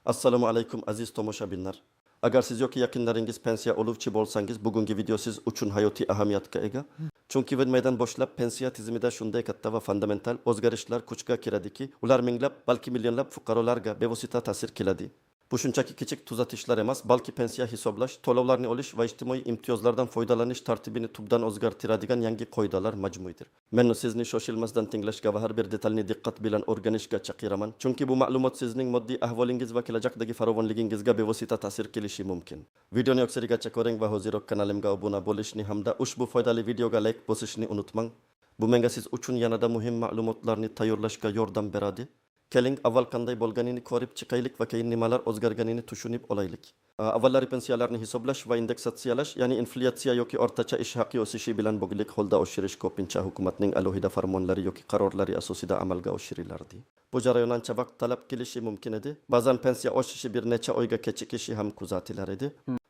Assalomu alaykum aziz tomoshabinlar. Agar siz yoki yaqinlaringiz pensiya oluvchi bo'lsangiz, bugungi video siz uchun hayotiy ahamiyatga ega. Chunki bilmaydan boshlab pensiya tizimida shunday katta va fundamental o'zgarishlar kuchga kiradiki, ular minglab, balki millionlab fuqarolarga bevosita ta'sir qiladi. Bu shunchaki kichik tuzatishlar emas, balki pensiya hisoblash, to'lovlarni olish va ijtimoiy imtiyozlardan foydalanish tartibini tubdan o'zgartiradigan yangi qoidalar majmuidir. Men sizni shoshilmasdan tinglashga va har bir detalni diqqat bilan o'rganishga chaqiraman, chunki bu ma'lumot sizning moddiy ahvolingiz va kelajakdagi farovonligingizga bevosita ta'sir qilishi mumkin. Videoni oxirigacha ko'ring va hoziroq kanalimga obuna bo'lishni hamda ushbu foydali videoga like bosishni unutmang. Bu menga siz uchun yanada muhim ma'lumotlarni tayyorlashga yordam beradi. Keling, avval qanday bo'lganini ko'rib chiqaylik va keyin nimalar o'zgarganini tushunib olaylik. Avvallari pensiyalarni hisoblash va indeksatsiyalash, ya'ni inflyatsiya yoki o'rtacha ish haqi o'sishi bilan bog'liq holda oshirish ko'pincha hukumatning alohida farmonlari yoki qarorlari asosida amalga oshirilardi. Bu jarayon ancha vaqt talab qilishi mumkin edi. Ba'zan pensiya oshishi bir necha oyga kechikishi ham kuzatilar edi.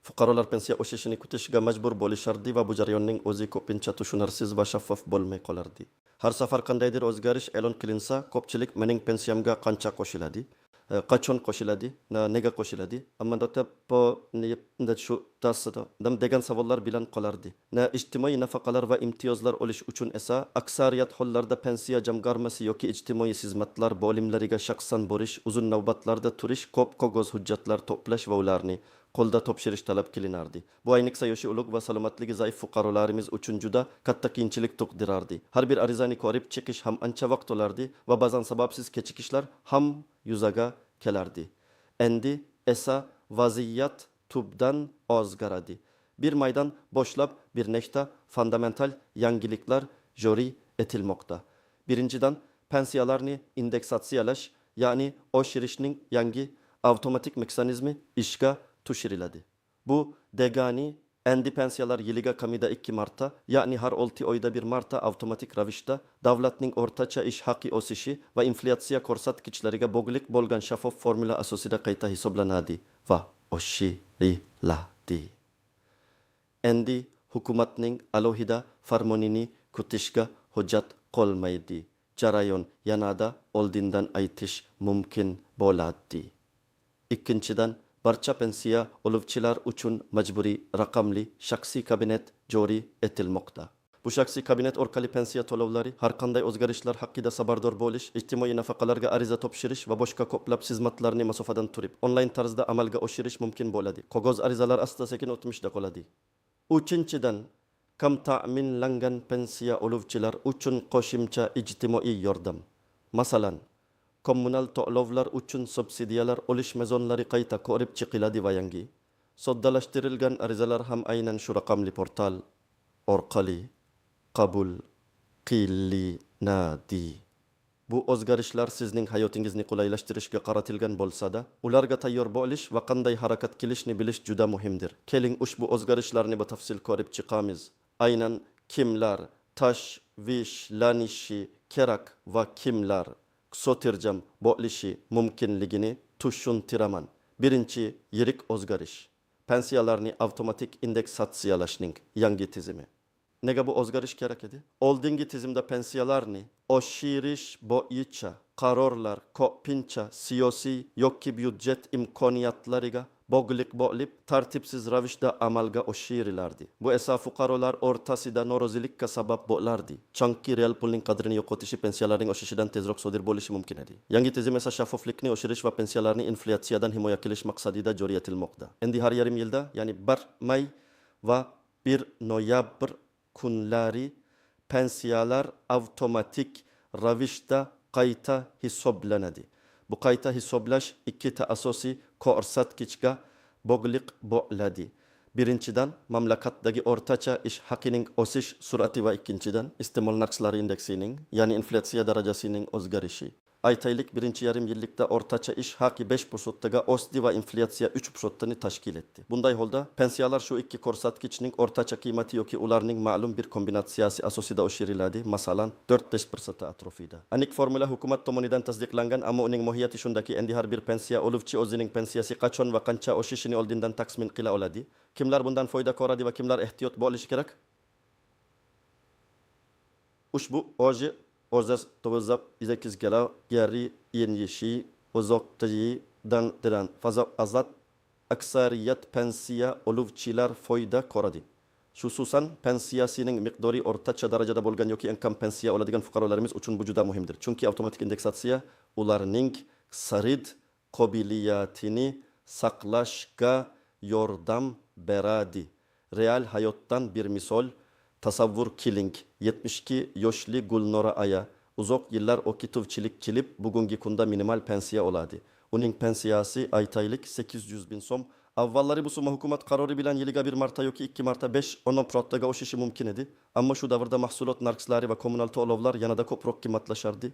Fuqarolar pensiya oshishini kutishga majbur bo'lishardi va bu jarayonning o'zi ko'pincha tushunarsiz va shaffof bo'lmay qolardi. Har safar qandaydir o'zgarish e'lon qilinsa, ko'pchilik mening pensiyamga qancha qo'shiladi, qachon qo'shiladi, nega qo'shiladi, ammo shu tasida degan savollar bilan qolardi. Ijtimoiy nafaqalar va imtiyozlar olish uchun esa aksariyat hollarda pensiya jamg'armasi yoki ijtimoiy xizmatlar bo'limlariga shaxsan borish, uzun navbatlarda turish, ko'p qog'oz hujjatlar to'plash va ularni qo'lda topshirish talab qilinardi. Bu ayniqsa yoshi ulug' va salomatligi zaif fuqarolarimiz uchun juda katta qiyinchilik tug'dirardi. Har bir arizani ko'rib chiqish ham ancha vaqt olardi va ba'zan sababsiz kechikishlar ham yuzaga kelardi. Endi esa vaziyat tubdan o'zgaradi. Bir maydan boshlab bir nechta fundamental yangiliklar joriy etilmoqda. Birinchidan, pensiyalarni indeksatsiyalash, ya'ni oshirishning yangi avtomatik mexanizmi ishga tushiriladi. Bu degani endi pensiyalar yiliga kamida 2 marta, ya'ni har 6 oyda bir marta avtomatik ravishda davlatning o'rtacha ish haqi o'sishi va inflyatsiya ko'rsatkichlariga bog'liq bo'lgan shaffof formula asosida qayta hisoblanadi va oshiriladi. Endi hukumatning alohida farmonini kutishga hujjat qolmaydi. Jarayon yanada oldindan aytish mumkin bo'ladi. Ikkinchidan, barcha pensiya oluvchilar uchun majburiy raqamli shaxsiy kabinet joriy etilmoqda. Bu shaxsiy kabinet orqali pensiya to'lovlari, har qanday o'zgarishlar haqida xabardor bo'lish, ijtimoiy nafaqalarga ariza topshirish va boshqa ko'plab xizmatlarni masofadan turib, onlayn tarzda amalga oshirish mumkin bo'ladi. Qog'oz arizalar asta-sekin o'tmishda qoladi. Uchinchidan, kam ta'minlangan pensiya oluvchilar uchun qo'shimcha ijtimoiy yordam. Masalan, kommunal to'lovlar uchun subsidiyalar olish mezonlari qayta ko'rib chiqiladi va yangi soddalashtirilgan arizalar ham aynan shu raqamli portal orqali qabul qilinadi. Bu o'zgarishlar sizning hayotingizni qulaylashtirishga qaratilgan bo'lsa-da, ularga tayyor bo'lish va qanday harakat qilishni bilish juda muhimdir. Keling, ushbu o'zgarishlarni batafsil ko'rib chiqamiz. Aynan kimlar tashvishlanishi kerak va kimlar so'tirjam bo'lishi mumkinligini tushuntiraman. Birinchi yirik o'zgarish. Pensiyalarni avtomatik indeksatsiyalashning yangi tizimi. Nega bu o'zgarish kerak edi? Oldingi tizimda pensiyalarni oshirish bo'yicha qarorlar ko'pincha siyosiy yoki byudjet imkoniyatlariga bog'liq bo'lib, tartibsiz ravishda amalga oshirilardi. Bu esa fuqarolar o'rtasida norozilikka sabab bo'lardi. Chunki real pulning qadrini yo'qotishi pensiyalarning oshishidan tezroq sodir bo'lishi mumkin edi. Yangi tizim esa shaffoflikni oshirish va pensiyalarni inflyatsiyadan himoya qilish maqsadida joriy etilmoqda. Endi har yarim yilda, ya'ni 1 may va 1 noyabr kunlari pensiyalar avtomatik ravishda qayta hisoblanadi. Bu qayta hisoblash ikkita asosiy ko'rsatkichga bog'liq bo'ladi. Birinchidan, mamlakatdagi o'rtacha ish haqining o'sish sur'ati va ikkinchidan, iste'mol narxlari indeksining, ya'ni inflyatsiya darajasining o'zgarishi. Aytaylik, birinchi yarim yillikda o'rtacha ish haqi 5% ga o'sdi va inflyatsiya 3% ni tashkil etdi. Bunday holda pensiyalar shu ikki ko'rsatkichning o'rtacha qiymati yoki ularning ma'lum bir kombinatsiyasi asosida oshiriladi, masalan 4-5% atrofida. Aniq formula hukumat tomonidan tasdiqlangan, ammo uning mohiyati shundaki, endi har bir pensiya oluvchi o'zining pensiyasi qachon va qancha oshishini oldindan taxmin qila oladi. Kimlar bundan foyda ko'radi va kimlar ehtiyot bo'lishi kerak? Ushbu o'zas to'g'izab izakizgala gari yenyishi uzoqdagi diran fazla azat aksariyat pensiya oluvchilar foyda ko'radi. Xususan pensiyasining miqdori o'rtacha darajada bo'lgan yoki eng kam pensiya oladigan fuqarolarimiz uchun bu juda muhimdir. Chunki avtomatik indeksatsiya ularning xarid qobiliyatini saqlashga yordam beradi. Real hayotdan bir misol tasavvur qiling. 72 yoshli Gulnora Aya uzoq yillar o'qituvchilik qilib, bugungi kunda minimal pensiya oladi. Uning pensiyasi aytaylik 800 bin so'm. Avvallari bu summa hukumat qarori bilan yiliga bir marta yoki 2 marta 5-10% oshishi mumkin edi. Ammo shu davrda mahsulot narxlari va kommunal to'lovlar yanada ko'proq qimmatlashardi.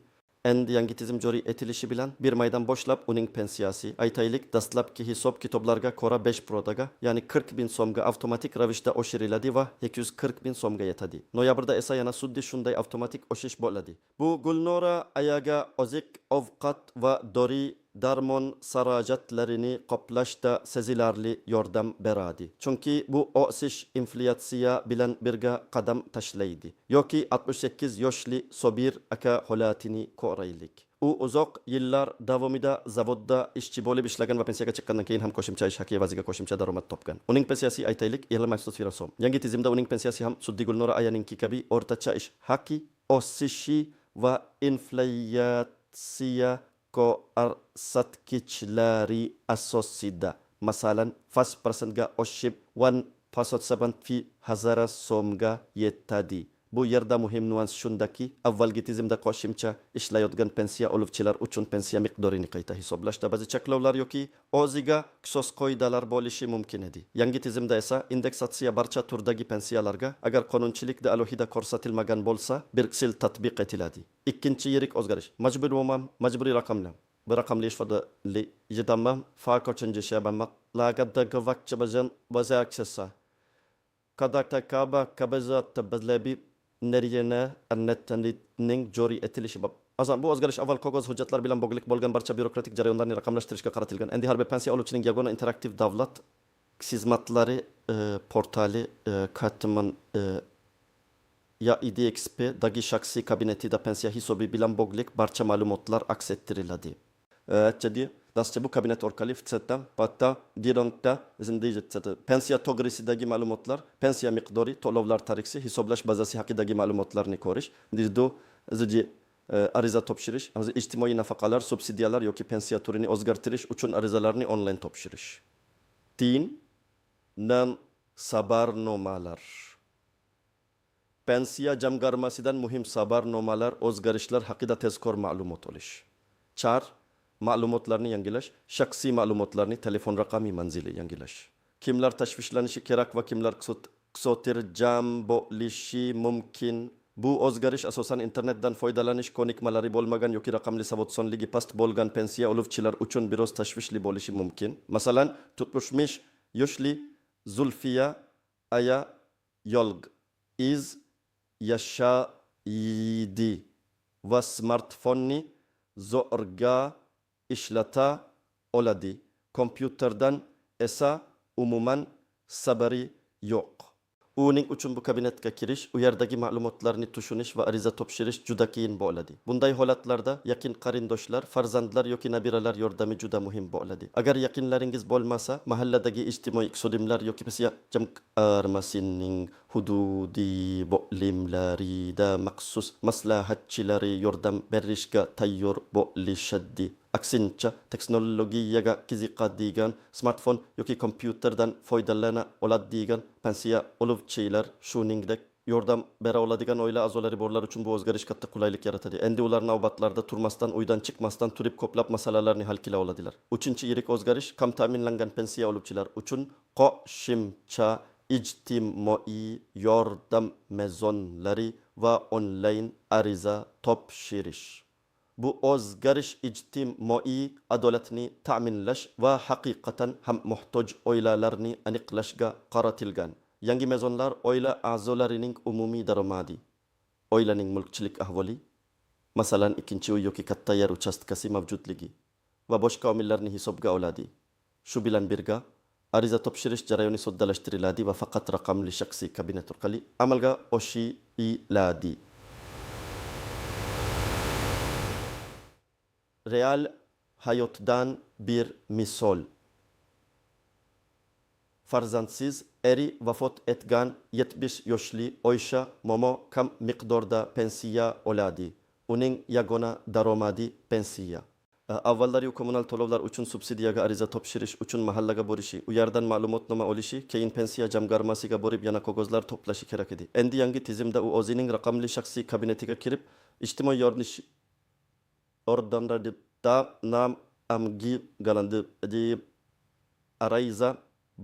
Endi yangi tizim joriy etilishi bilan bir maydan boshlab uning pensiyasi aytaylik dastlabki hisob kitoblarga ko'ra 5%ga, ya'ni 40 bin so'mga avtomatik ravishda oshiriladi va 240 bin so'mga yetadi. Noyabrda esa yana suddi shunday avtomatik oshish bo'ladi. Bu Gulnora Ayaga oziq ovqat va dori darmon sarajatlarini qoplashda sezilarli yordam beradi. Chunki bu o'sish inflyatsiya bilan birga qadam tashlaydi. Yoki 68 yoshli Sobir aka holatini ko'raylik. U uzoq yillar davomida zavodda ishchi bo'lib ishlagan va pensiyaga chiqqandan keyin ham qo'shimcha ish haqi evaziga qo'shimcha daromad topgan. Uning pensiyasi aytaylik 50 so'm. Yangi tizimda uning pensiyasi ham suddi Gulnora Ayaninki kabi o'rtacha ish haqi o'sishi va inflyatsiya ko'rsatkichlari asosida, masalan, 5%ga oshib 1.7 so'mga yetadi. Bu yerda muhim nuans shundaki, avvalgi tizimda qo'shimcha ishlayotgan pensiya oluvchilar uchun pensiya miqdorini qayta hisoblashda ba'zi cheklovlar yoki o'ziga xusus qoidalar bo'lishi mumkin edi. Yangi tizimda esa indeksatsiya barcha turdagi pensiyalarga agar qonunchilikda alohida ko'rsatilmagan bo'lsa, bir xil tatbiq etiladi. Ikkinchi yirik o'zgarish majburiy raqamlar. Bir raqamli ifodali yedamam farqochinji shabamak lagada gavakcha bajan bazaksasa kadakta kaba kabazat bazlabi neriyene annetanining joriy etilishi azan bu o'zgarish avval qog'oz hujjatlar bilan bog'liq bo'lgan barcha byurokratik jarayonlarni raqamlashtirishga qaratilgan. Endi har bir pensiya oluvchining yagona interaktiv davlat xizmatlari portali Katman ya IDXP dagi shaxsiy kabinetida pensiya hisobi bilan bog'liq barcha ma'lumotlar aks ettiriladi. Jadi dascha bu kabinet orqali fitsatdan patta dironkda pensiya to'g'risidagi ma'lumotlar, pensiya miqdori, to'lovlar tarixi, hisoblash bazasi haqidagi ma'lumotlarni ko'rish, dizdo ariza topshirish, ijtimoiy nafaqalar, subsidiyalar yoki pensiya turini o'zgartirish uchun arizalarni onlayn topshirish. Tin nan sabarnomalar. Pensiya jamg'armasidan muhim sabarnomalar, o'zgarishlar haqida tezkor ma'lumot olish. Char ma'lumotlarni yangilash, shaxsiy ma'lumotlarni, telefon raqami, manzili yangilash. Kimlar tashvishlanishi kerak va kimlar xotirjam bo'lishi mumkin? Bu o'zgarish asosan internetdan foydalanish ko'nikmalari bo'lmagan yoki raqamli savodsonligi past bo'lgan pensiya oluvchilar uchun biroz tashvishli bo'lishi mumkin. Masalan, 70 yoshli Zulfiya Aya Yolg iz yashaydi va smartfonni zo'rga ishlata oladi. Kompyuterdan esa umuman sabari yo'q. Uning uchun bu kabinetga kirish, u yerdagi ma'lumotlarni tushunish va ariza topshirish juda qiyin bo'ladi. Bunday holatlarda yaqin qarindoshlar, farzandlar yoki nabiralar yordami juda muhim bo'ladi. Agar yaqinlaringiz bo'lmasa, mahalladagi ijtimoiy iqtisodimlar yoki pensiya jamg'armasining hududiy bo'limlarida maxsus maslahatchilari yordam berishga tayyor bo'lishadi. Aksincha, teknologiyaga qiziqadigan, smartfon yoki kompyuterdan foydalana oladigan pensiya oluvchilar, shuningdek yordam bera oladigan oila a'zolari borlar uchun bu o'zgarish katta qulaylik yaratadi. Endi ular navbatlarda turmasdan, uydan chiqmasdan turib ko'plab masalalarni hal qila oladilar. Uchinchi yirik o'zgarish kam ta'minlangan pensiya oluvchilar uchun qo'shimcha ijtimoiy yordam mezonlari va onlayn ariza topshirish. Bu o'zgarish ijtimoiy adolatni ta'minlash va haqiqatan ham muhtoj oilalarni aniqlashga qaratilgan. Yangi mezonlar oila a'zolarining umumiy daromadi, oilaning mulkchilik ahvoli, masalan ikkinchi uy yoki katta yer uchastkasi mavjudligi va boshqa omillarni hisobga oladi. Shu bilan birga ariza topshirish jarayoni soddalashtiriladi va faqat raqamli shaxsiy kabinet orqali amalga oshiriladi. Real hayotdan bir misol. Farzandsiz eri vafot etgan 70 yoshli Oysha Momo kam miqdorda pensiya oladi. Uning yagona daromadi pensiya. Avvallari kommunal to'lovlar uchun subsidiyaga ariza topshirish uchun mahallaga borishi, u yerdan ma'lumotnoma olishi, keyin pensiya jamg'armasiga borib yana qog'ozlar to'plashi kerak edi. Endi yangi tizimda u o'zining raqamli shaxsiy kabinetiga kirib, ijtimoiy yordamlarda nam amgi galandi deb arayza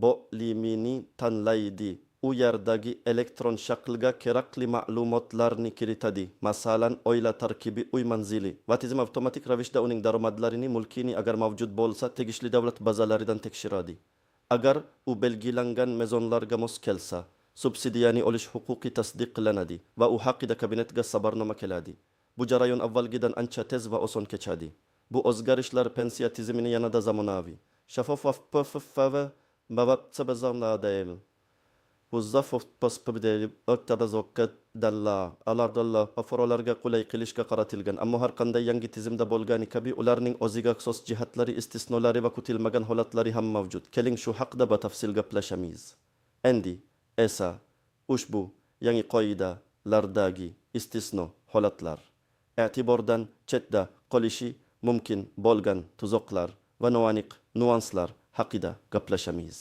bo'limini tanlaydi. U yerdagi elektron shaklga kerakli ma'lumotlarni kiritadi. Masalan, oila tarkibi, uy manzili va tizim avtomatik ravishda uning daromadlarini, mulkini agar mavjud bo'lsa, tegishli davlat bazalaridan tekshiradi. Agar u belgilangan mezonlarga mos kelsa, subsidiyani olish huquqi tasdiqlanadi va u haqida kabinetga xabarnoma keladi. Bu jarayon avvalgidan ancha tez va oson kechadi. Bu o'zgarishlar pensiya tizimini yanada zamonaviy, shaffof va bababtsabazamladayl. Bu zafof paspabdayl oktadazokkat dalla alardalla fuqarolarga qulay qilishga qaratilgan. Ammo har qanday yangi tizimda bo'lgani kabi ularning o'ziga xos jihatlari, istisnolari va kutilmagan holatlari ham mavjud. Keling shu haqida batafsil gaplashamiz. Endi esa ushbu yangi qoidalardagi istisno holatlar, e'tibordan chetda qolishi mumkin bo'lgan tuzoqlar va noaniq nuanslar haqida gaplashamiz.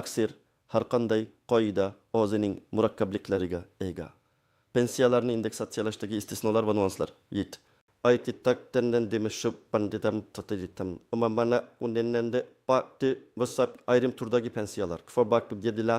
Aksir har qanday qoida o'zining murakkabliklariga ega. Pensiyalarni indeksatsiyalashdagi istisnolar va nuanslar. Yet. Aytitak tenden demishib panditam tataditam. Umamana undennende pakti vasap ayrim turdagi pensiyalar. Kfor bakib yedila.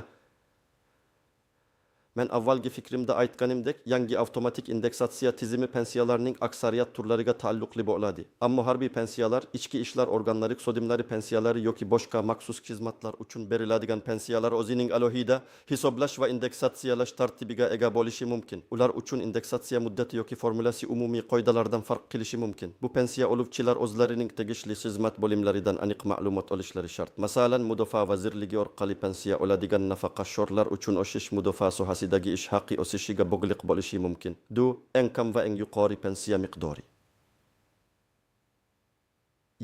Men avvalgi fikrimda aytganimdek, yangi avtomatik indeksatsiya tizimi pensiyalarning aksariyat turlariga taalluqli bo'ladi. Ammo harbiy pensiyalar, ichki ishlar organlari, sodimlari pensiyalari yoki boshqa maxsus xizmatlar uchun beriladigan pensiyalar o'zining alohida hisoblash va indeksatsiyalash tartibiga ega bo'lishi mumkin. Ular uchun indeksatsiya muddati yoki formulasi umumiy qoidalardan farq qilishi mumkin. Bu pensiya oluvchilar o'zlarining tegishli xizmat bo'limlaridan aniq ma'lumot olishlari shart. Masalan, Mudofaa vazirligi orqali pensiya oladigan nafaqashorlar uchun o'shish mudofaa sohasidagi ish haqi o'sishiga bog'liq bo'lishi mumkin. Du eng kam va eng yuqori pensiya miqdori.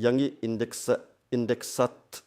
Yangi indeksat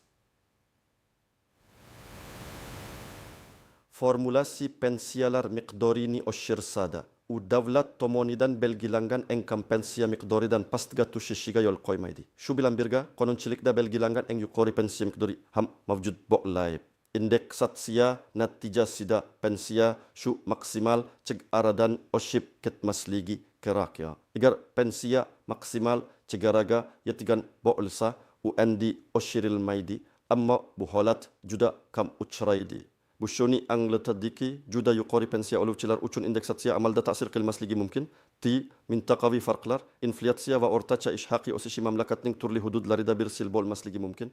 formulasi pensiyalar miqdorini oshirsa-da, u davlat tomonidan belgilangan eng kam pensiya miqdoridan pastga tushishiga yo'l qo'ymaydi. Shu bilan birga, qonunchilikda belgilangan eng yuqori pensiya miqdori ham mavjud bo'ladi. Indeksatsiya natijasida pensiya shu maksimal chegaradan oshib ketmasligi kerak ya. Agar pensiya maksimal chegaraga yetgan bo'lsa, u endi oshirilmaydi, ammo bu holat juda kam uchraydi. Bu shuni anglatadiki, juda yuqori pensiya oluvchilar uchun indeksatsiya amalda ta'sir qilmasligi mumkin. Mintaqaviy farqlar, inflyatsiya va o'rtacha ish haqi o'sishi mamlakatning turli hududlarida bir xil bo'lmasligi mumkin.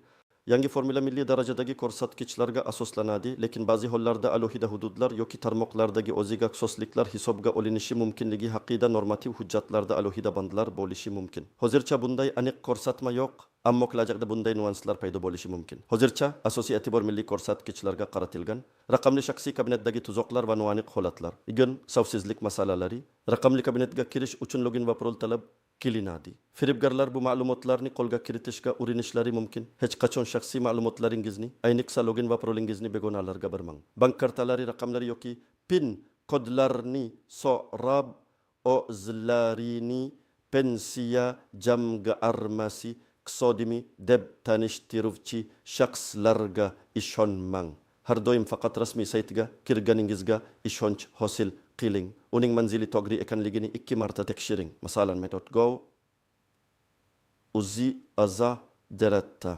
Yangi formula milliy darajadagi ko'rsatkichlarga asoslanadi, lekin ba'zi hollarda alohida hududlar yoki tarmoqlardagi o'ziga xosliklar hisobga olinishi mumkinligi haqida normativ hujjatlarda alohida bandlar bo'lishi mumkin. Hozircha bunday aniq ko'rsatma yo'q, ammo kelajakda bunday nuanslar paydo bo'lishi mumkin. Hozircha asosiy e'tibor milliy ko'rsatkichlarga qaratilgan. Raqamli shaxsiy kabinetdagi tuzoqlar va noaniq holatlar, xavfsizlik masalalari, raqamli kabinetga kirish uchun login va parol talab qilinadi. Firibgarlar bu ma'lumotlarni qo'lga kiritishga urinishlari mumkin. Hech qachon shaxsiy ma'lumotlaringizni, ayniqsa login va parolingizni begonalarga bermang. Bank kartalari raqamlari yoki PIN kodlarni so'rab o'zlarini pensiya jamg'armasi iqtisodimi deb tanishtiruvchi shaxslarga ishonmang. Har doim faqat rasmiy saytiga kirganingizga ishonch hosil qiling. Uning manzili to'g'ri ekanligini 2 marta tekshiring. Masalan, metod go uzi aza deretta.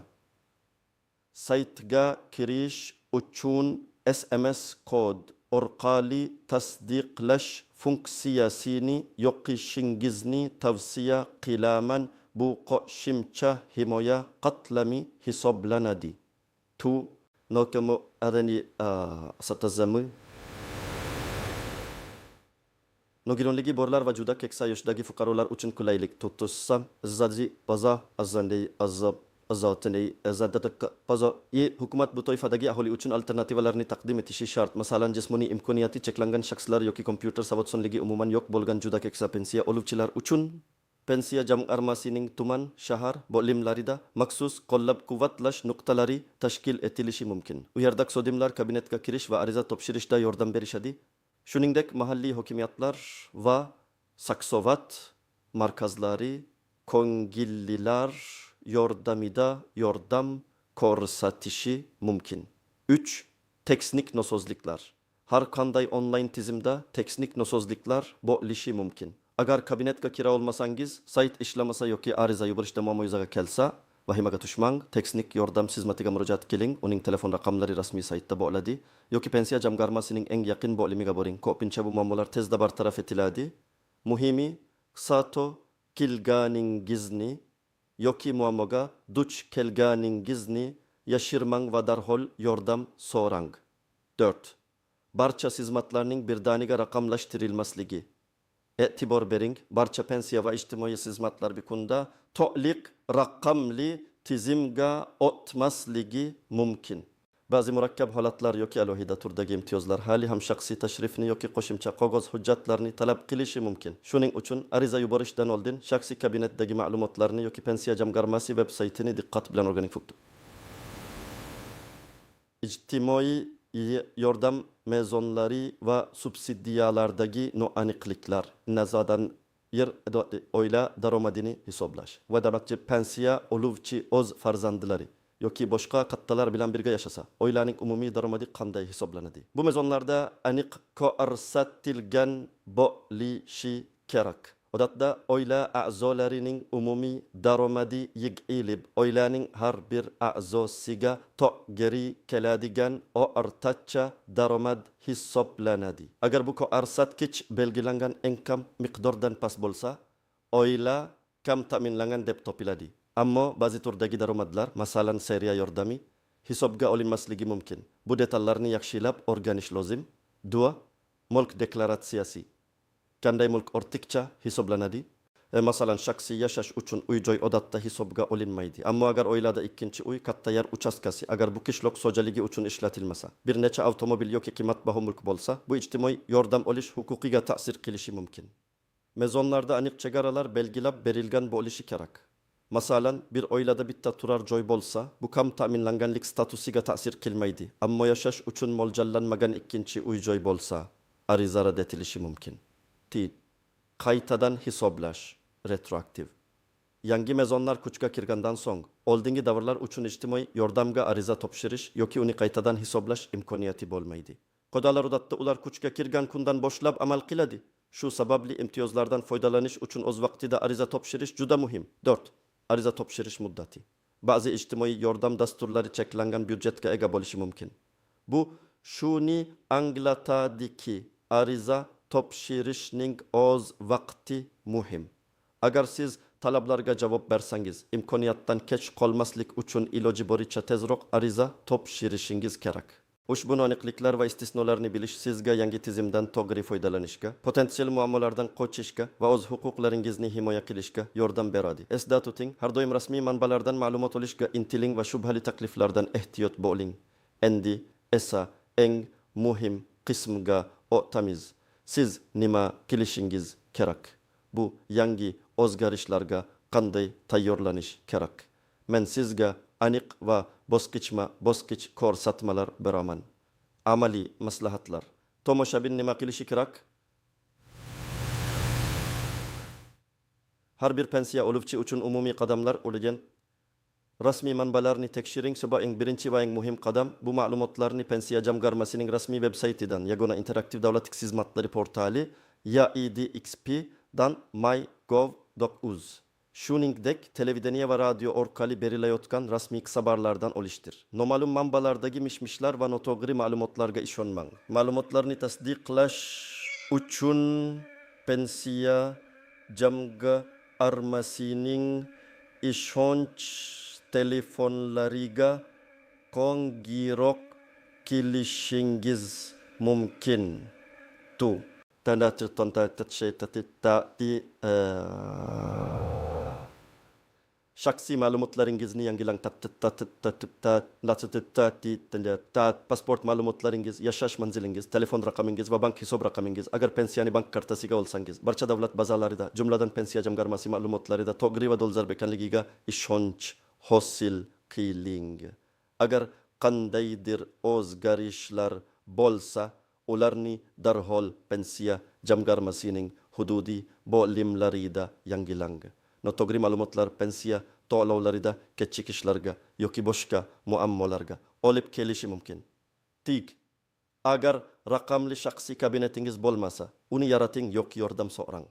Saytga kirish uchun SMS kod orqali tasdiqlash funksiyasini yoqishingizni tavsiya qilaman. Bu qo'shimcha himoya qatlami hisoblanadi. Tu nokamu adani satazamı nogironligi borlar va juda keksa yoshdagi fuqarolar uchun qulaylik tutussam zadi baza azandey azab azotini azadata baza hukumat bu toifadagi aholi uchun alternativalarni taqdim etishi shart. Masalan, jismoniy imkoniyati cheklangan shaxslar yoki kompyuter savodsizligi umuman yo'q bo'lgan juda keksa pensiya oluvchilar uchun pensiya jamg'armasining tuman, shahar bo'limlarida maxsus qo'llab-quvvatlash nuqtalari tashkil etilishi mumkin. U yerda xodimlar kabinetga kirish va ariza topshirishda yordam berishadi. Shuningdek, mahalliy hokimiyatlar va saksovat markazlari ko'ngillilar yordamida yordam ko'rsatishi mumkin. 3. Teknik nosozliklar. Har qanday onlayn tizimda teknik nosozliklar bo'lishi mumkin. Agar kabinetga kira olmasangiz, sayt ishlamasa yoki ariza yuborishda muammo yuzaga kelsa, vahimaga tushmang. Teknik yordam xizmatiga murojaat qiling. Uning telefon raqamlari rasmiy saytda bo'ladi yoki pensiya jamg'armasining eng yaqin bo'limiga boring. Ko'pincha bu muammolar tezda bartaraf etiladi. Muhimi, sato kilganingizni yoki muammoga duch kelganingizni yashirmang va darhol yordam so'rang. 4. Barcha xizmatlarning birdaniga raqamlashtirilmasligi. E'tibor bering, barcha pensiya va ijtimoiy xizmatlar bir kunda to'liq raqamli tizimga o'tmasligi mumkin. Ba'zi murakkab holatlar yoki alohida turdagi imtiyozlar hali ham shaxsiy tashrifni yoki qo'shimcha qog'oz hujjatlarni talab qilishi mumkin. Shuning uchun ariza yuborishdan oldin shaxsiy kabinetdagi ma'lumotlarni yoki pensiya jamg'armasi veb-saytini diqqat bilan o'rganing. İctimai yordam mezonları ve subsidiyalardaki noaniqliklar, nazadan yer oyla daromadini hisoblash. Va demakchi pensiya oluvchi o'z farzandlari yoki boshqa kattalar bilan birga yashasa, oilaning umumiy daromadi qanday hisoblanadi? Bu mezonlarda aniq ko'rsatilgan bo'lishi kerak. Odatda oila a'zolarining umumiy daromadi yig'ilib, oilaning har bir a'zosiga to'g'ri keladigan o'rtacha daromad hisoblanadi. Agar bu ko'rsatkich belgilangan income miqdordan past bo'lsa, oila kam ta'minlangan deb topiladi. Ammo ba'zi turdagi daromadlar, masalan seriya yordami, hisobga olinmasligi mumkin. Bu detallarni yaxshilab o'rganish lozim. 2. Mulk deklaratsiyasi. Qanday mulk ortiqcha hisoblanadi? Masalan, shaxsiy yashash uchun uy-joy odatda hisobga olinmaydi. Ammo agar oilada ikkinchi uy, katta yer uchastkasi, agar bu qishloq xo'jaligi uchun ishlatilmasa, bir necha avtomobil yoki qimmatbaho mulk bo'lsa, bu ijtimoiy yordam olish huquqiga ta'sir qilishi mumkin. Mezonlarda aniq chegaralar belgilab berilgan bo'lishi kerak. Masalan, bir oilada bitta turar joy bo'lsa, bu kam ta'minlanganlik statusiga ta'sir qilmaydi. Ammo yashash uchun mo'ljallanmagan ikkinchi uy-joy bo'lsa, ariza rad etilishi mumkin. Qaytadan hisoblash, retroaktiv. Yangi mezonlar kuchga kirgandan so'ng, oldingi davrlar uchun ijtimoiy yordamga ariza topshirish yoki uni qaytadan hisoblash imkoniyati bo'lmaydi. Qo'dalar odatda ular kuchga kirgan kundan boshlab amal qiladi. Shu sababli imtiyozlardan foydalanish uchun o'z vaqtida ariza topshirish juda muhim. 4. Ariza topshirish muddati. Ba'zi ijtimoiy yordam dasturlari cheklangan byudjetga ega bo'lishi mumkin. Bu shuni anglatadiki, ariza topshirishning o'z vaqti muhim. Agar siz talablarga javob bersangiz, imkoniyatdan kech qolmaslik uchun iloji boricha tezroq ariza topshirishingiz kerak. Ushbu noaniqliklar va istisnolarni bilish sizga yangi tizimdan to'g'ri foydalanishga, potensial muammolardan qochishga va o'z huquqlaringizni himoya qilishga yordam beradi. Esda tuting, har doim rasmiy manbalardan ma'lumot olishga intiling va shubhali takliflardan ehtiyot bo'ling. Endi esa eng muhim qismga o'tamiz. Siz nima qilishingiz kerak? Bu yangi o'zgarishlarga qanday tayyorlanish kerak? Men sizga aniq va bosqichma-bosqich ko'rsatmalar beraman. Amaliy maslahatlar. Tomoshabin nima qilishi kerak? Har bir pensiya oluvchi uchun umumiy qadamlar o'lgan. Rasmiy manbalarni tekshiring. Bu eng birinchi va eng muhim qadam. Bu ma'lumotlarni pensiya jamg'armasining rasmiy veb-saytidan, yagona interaktiv davlat xizmatlari portali yaidxp dan mygov.uz. Shuningdek, televideniya va radio orqali berilayotgan rasmiy xabarlardan olishdir. Noma'lum manbalardagi mishmishlar va noto'g'ri ma'lumotlarga ishonmang. Ma'lumotlarni tasdiqlash uchun pensiya jamg'armasining ishonch telefonlariga qo'ng'iroq qilishingiz mumkin. Tanda shaxsiy ma'lumotlaringizni yangilang, pasport ma'lumotlaringiz, yashash manzilingiz, telefon raqamingiz va bank hisob raqamingiz. Agar pensiyani bank kartasiga olsangiz, barcha davlat bazalarida, jumladan pensiya jamg'armasi ma'lumotlarida to'g'ri va dolzarb ekanligiga ishonch hosil qiling. Agar qandaydir o'zgarishlar bo'lsa, ularni darhol pensiya jamg'armasining hududiy bo'limlarida yangilang. Noto'g'ri ma'lumotlar pensiya to'lovlarida kechikishlarga yoki boshqa muammolarga olib kelishi mumkin. Agar raqamli shaxsiy kabinetingiz bo'lmasa, uni yarating yoki yordam so'rang.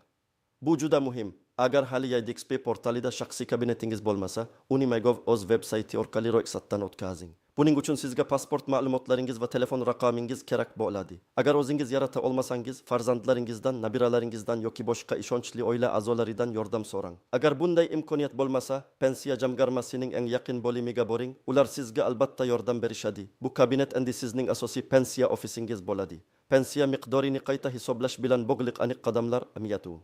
Bu juda muhim. Agar hali YDXP portalida shaxsiy kabinetingiz bo'lmasa, uni MyGov o'z veb-sayti orqali ro'yxatdan o'tkazing. Buning uchun sizga pasport ma'lumotlaringiz va telefon raqamingiz kerak bo'ladi. Agar o'zingiz yarata olmasangiz, farzandlaringizdan, nabiralaringizdan yoki boshqa ishonchli oila a'zolaridan yordam so'rang. Agar bunday imkoniyat bo'lmasa, pensiya jamg'armasining eng yaqin bo'limiga boring. Ular sizga albatta yordam berishadi. Bu kabinet endi sizning asosiy pensiya ofisingiz bo'ladi. Pensiya miqdorini qayta hisoblash bilan bog'liq aniq qadamlar amiyatu.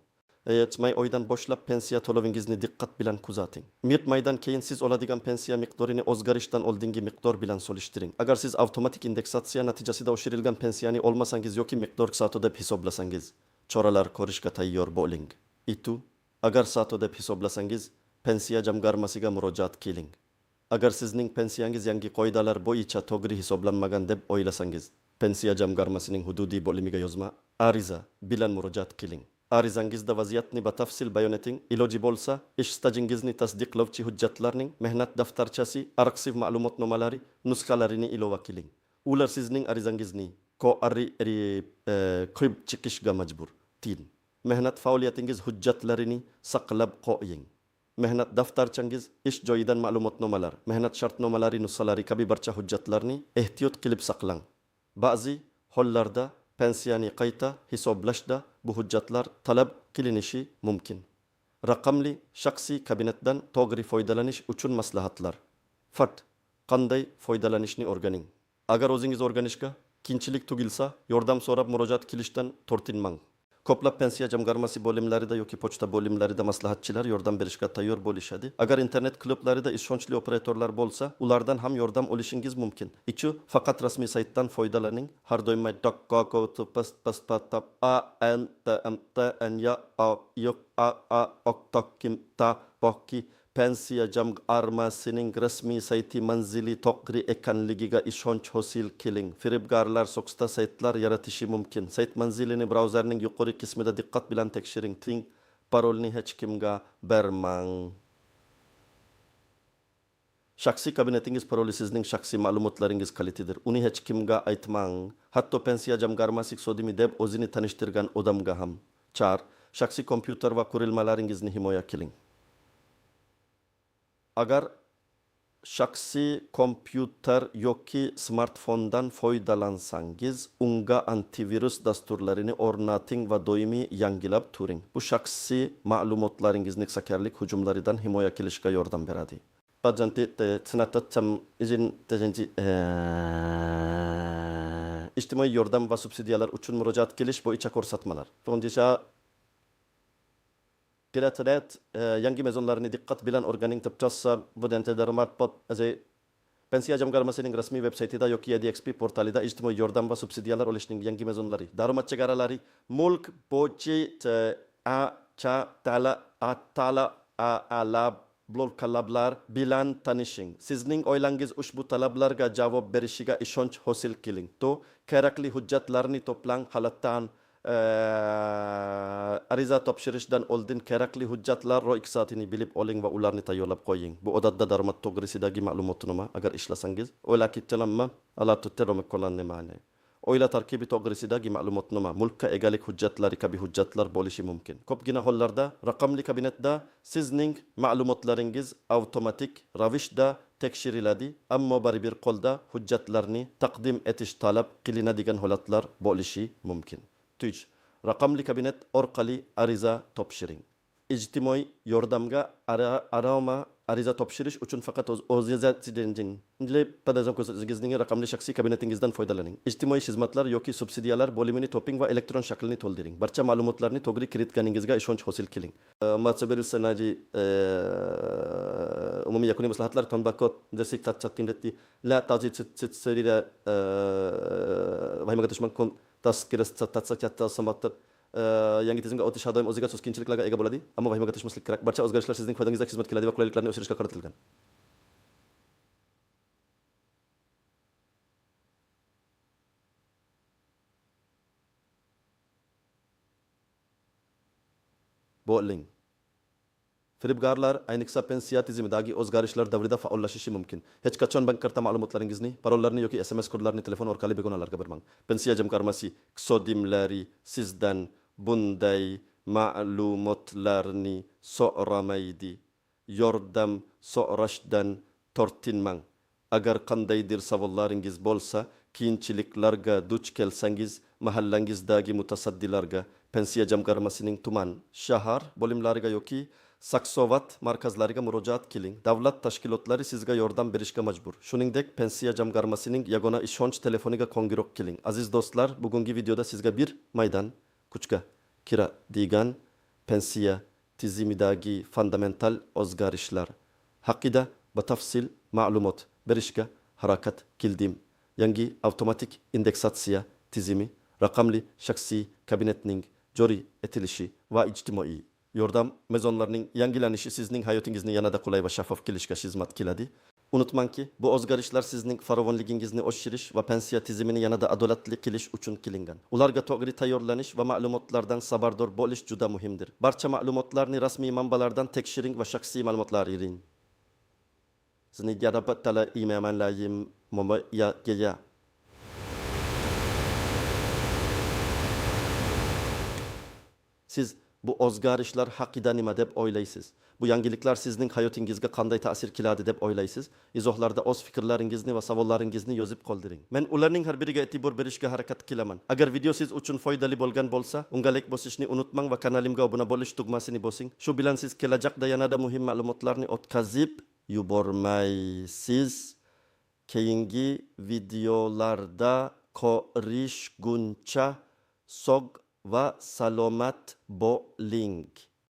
Yetmay oydan boshlab pensiya to'lovingizni diqqat bilan kuzating. Yetmaydan keyin siz oladigan pensiya miqdorini o'zgarishdan oldingi miqdor bilan solishtiring. Agar siz avtomatik indeksatsiya natijasida oshirilgan pensiyani olmasangiz yoki miqdor soto deb hisoblasangiz, choralar ko'rishga tayyor bo'ling. Agar soto deb hisoblasangiz, pensiya jamg'armasiga murojaat qiling. Agar sizning pensiyangiz yangi qoidalar bo'yicha to'g'ri hisoblanmagan deb o'ylasangiz, pensiya jamg'armasining hududiy bo'limiga yozma ariza bilan murojaat qiling. Arizangizda vaziyatni batafsil bayon eting. Iloji bo'lsa, ish stajingizni tasdiqlovchi hujjatlarning mehnat daftarchasi, arxiv ma'lumotnomalari nusxalarini ilova qiling. Ular sizning arizangizni qo'yib chiqishga majbur. Mehnat faoliyatingiz hujjatlarini saqlab qo'ying. Mehnat daftarchangiz, ish joyidan ma'lumotnomalar, mehnat shartnomalari nusxalari kabi barcha hujjatlarni ehtiyot qilib saqlang. Ba'zi hollarda pensiyani qayta hisoblashda bu hujjatlar talab qilinishi mumkin. Raqamli shaxsiy kabinetdan to'g'ri foydalanish uchun maslahatlar. Qanday foydalanishni o'rganing. Agar o'zingiz o'rganishga qiyinchilik tug'ilsa, yordam so'rab murojaat qilishdan tortinmang. Ko'plab pensiya jamg'armasi bo'limlarida yoki pochta bo'limlarida maslahatchilar yordam berishga tayyor bo'lishadi. Agar internet klublarida ishonchli operatorlar bo'lsa, ulardan ham yordam olishingiz mumkin. Faqat rasmiy saytdan foydalaning. Har doim pensiya jamg'armasining rasmiy sayti manzili to'g'ri ekanligiga ishonch hosil qiling. Firibgarlar soxta saytlar yaratishi mumkin. Sayt manzilini brauzerning yuqori qismida diqqat bilan tekshiring. Parolni hech kimga bermang. Shaxsiy kabinetingiz paroli sizning shaxsiy ma'lumotlaringiz kalitidir. Uni hech kimga aytmang. Hatto pensiya jamg'armasi iqtisodiymi deb o'zini tanishtirgan odamga ham. Shaxsiy kompyuter va qurilmalaringizni himoya qiling. Agar shaxsiy kompyuter yoki smartfondan foydalansangiz, unga antivirus dasturlarini o'rnating va doimiy yangilab turing. Bu shaxsiy ma'lumotlaringizni sakarlik hujumlaridan himoya qilishga yordam beradi. İjtimoiy yordam va subsidiyalar uchun murojaat qilish bo'yicha ko'rsatmalar. Yangi mezonlarini diqqat bilan o'rganing. Pensiya jamg'armasining rasmiy veb-saytida yoki YDXP portalida ijtimoiy yordam va subsidiyalar olishning yangi mezonlari, daromad chegaralari, mulk bo'yicha talablar bilan tanishing. Sizning oilangiz ushbu talablarga javob berishiga ishonch hosil qiling. Kerakli hujjatlarni to'plang. Holatdan ariza topshirishdan oldin kerakli hujjatlar ro'yxatini bilib oling va ularni tayyorlab qo'ying. Bu odatda daromad to'g'risidagi ma'lumotnoma. Agar ishlasangiz, oila tarkibi to'g'risidagi ma'lumotnoma, mulkka egalik hujjatlari kabi hujjatlar bo'lishi mumkin. Ko'pgina hollarda raqamli kabinetda sizning ma'lumotlaringiz avtomatik ravishda tekshiriladi, ammo baribir qo'lda hujjatlarni taqdim etish talab qilinadigan holatlar bo'lishi mumkin. Raqamli kabinet orqali ariza topshiring. ijtimoiy yordamga arama ariza topshirish uchun faqat o'zingizning raqamli shaxsiy kabinetingizdan foydalaning. Ijtimoiy xizmatlar yoki subsidiyalar bo'limini toping va elektron shaklni to'ldiring. Barcha ma'lumotlarni to'g'ri kiritganingizga ishonch hosil qiling. Matsa berilsa naji umumiy yakuniy maslahatlar tanbakot desek tatchaqindati la tazid serida vahimga tashman kon taskiras tatsachatta samatlar yangi tizimga o'tish har doim o'ziga xos qiyinchiliklarga ega bo'ladi, ammo vahimaga tushmaslik kerak. Barcha o'zgarishlar sizning foydangizga xizmat qiladi va qulayliklarni oshirishga qaratilgan. Bo'ling. Firibgarlar ayniqsa pensiya tizimidagi o'zgarishlar davrida faollashishi mumkin. Hech qachon bank karta ma'lumotlaringizni, parollarni yoki SMS kodlarini telefon orqali begonalarga bermang. Pensiya jamg'armasi iqtisodimlari sizdan bunday ma'lumotlarni so'ramaydi. Yordam so'rashdan tortinmang. Agar qandaydir savollaringiz bo'lsa, qiyinchiliklarga duch kelsangiz, mahallangizdagi mutasaddilarga, pensiya jamg'armasining tuman, shahar bo'limlariga yoki saksovat markazlariga murojaat qiling. Davlat tashkilotlari sizga yordam berishga majbur. Shuningdek, pensiya jamg'armasining yagona ishonch telefoniga qo'ng'iroq qiling. Aziz do'stlar, bugungi videoda sizga bir maydon kuchga kiradigan pensiya tizimidagi fundamental o'zgarishlar haqida batafsil ma'lumot berishga harakat qildim. Yangi avtomatik indeksatsiya tizimi, raqamli shaxsiy kabinetning joriy etilishi va ijtimoiy yordam mezonlarining yangilanishi sizning hayotingizni yanada qulay va shaffof qilishga xizmat qiladi. Unutmangki, bu o'zgarishlar sizning farovonligingizni oshirish va pensiya tizimini yanada adolatli qilish uchun qilingan. Ularga to'g'ri tayyorlanish va ma'lumotlardan xabardor bo'lish juda muhimdir. Barcha ma'lumotlarni rasmiy manbalardan tekshiring va shaxsiy ma'lumotlar iring. Sizni yarabat tala imamanlayim ya. Siz bu o'zgarishlar haqida nima deb o'ylaysiz? Bu yangiliklar sizning hayotingizga qanday ta'sir qiladi deb o'ylaysiz? Izohlarda o'z fikrlaringizni va savollaringizni yozib qoldiring. Men ularning har biriga e'tibor berishga harakat qilaman. Agar video siz uchun foydali bo'lgan bo'lsa, unga like bosishni unutmang va kanalimga obuna bo'lish tugmasini bosing. Shu bilan siz kelajakda yanada muhim ma'lumotlarni o'tkazib yubormaysiz. Keyingi videolarda ko'rishguncha sog' va salomat bo'ling.